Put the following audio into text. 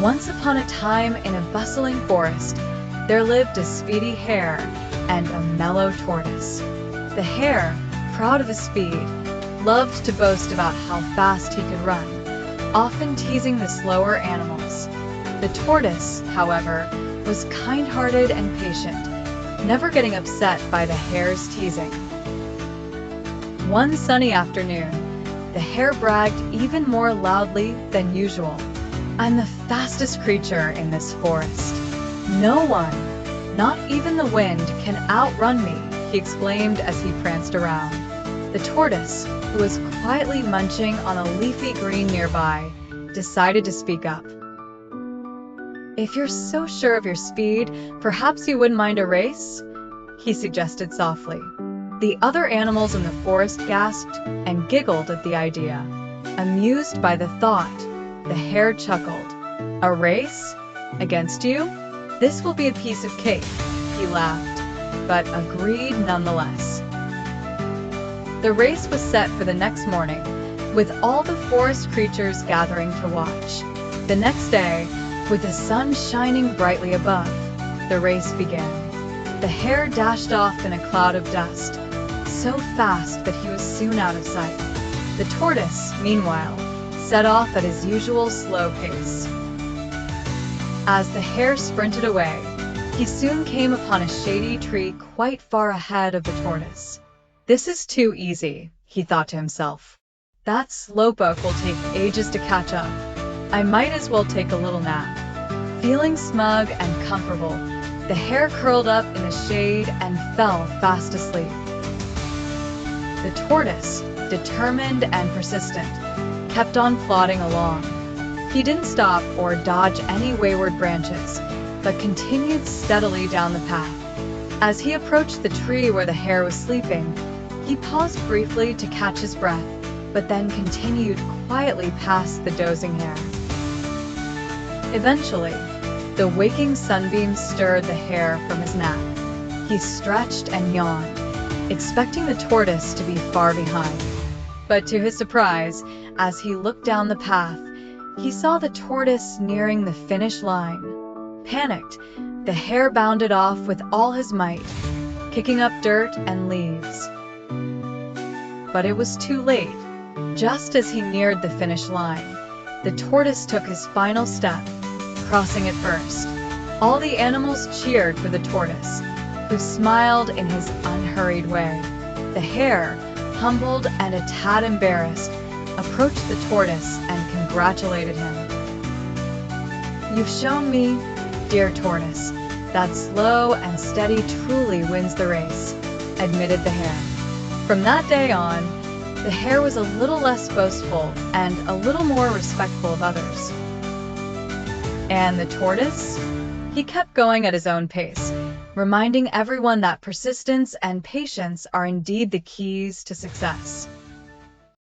Once upon a time in a bustling forest, there lived a speedy hare and a mellow tortoise. The hare, proud of his speed, loved to boast about how fast he could run, often teasing the slower animals. The tortoise, however, was kind-hearted and patient, never getting upset by the hare's teasing. One sunny afternoon, the hare bragged even more loudly than usual. "I'm the fastest creature in this forest. No one, not even the wind, can outrun me," he exclaimed as he pranced around. The tortoise, who was quietly munching on a leafy green nearby, decided to speak up. "If you're so sure of your speed, perhaps you wouldn't mind a race?" he suggested softly. The other animals in the forest gasped and giggled at the idea. Amused by the thought, the hare chuckled. "A race? Against you? This will be a piece of cake," he laughed, but agreed nonetheless. The race was set for the next morning, with all the forest creatures gathering to watch. The next day, with the sun shining brightly above, the race began. The hare dashed off in a cloud of dust, so fast that he was soon out of sight. The tortoise, meanwhile, set off at his usual slow pace. As the hare sprinted away, he soon came upon a shady tree quite far ahead of the tortoise. "This is too easy," he thought to himself. "That slowpoke will take ages to catch up. I might as well take a little nap." Feeling smug and comfortable, the hare curled up in the shade and fell fast asleep. The tortoise, determined and persistent, kept on plodding along. He didn't stop or dodge any wayward branches, but continued steadily down the path. As he approached the tree where the hare was sleeping, he paused briefly to catch his breath, but then continued quietly past the dozing hare. Eventually, the waking sunbeams stirred the hare from his nap. He stretched and yawned, expecting the tortoise to be far behind. But to his surprise, as he looked down the path, he saw the tortoise nearing the finish line. Panicked, the hare bounded off with all his might, kicking up dirt and leaves. But it was too late. Just as he neared the finish line, the tortoise took his final step, crossing it first. All the animals cheered for the tortoise, who smiled in his unhurried way. The hare, humbled and a tad embarrassed, approached the tortoise and congratulated him. "You've shown me, dear tortoise, that slow and steady truly wins the race," admitted the hare. From that day on, the hare was a little less boastful and a little more respectful of others. And the tortoise? He kept going at his own pace, reminding everyone that persistence and patience are indeed the keys to success.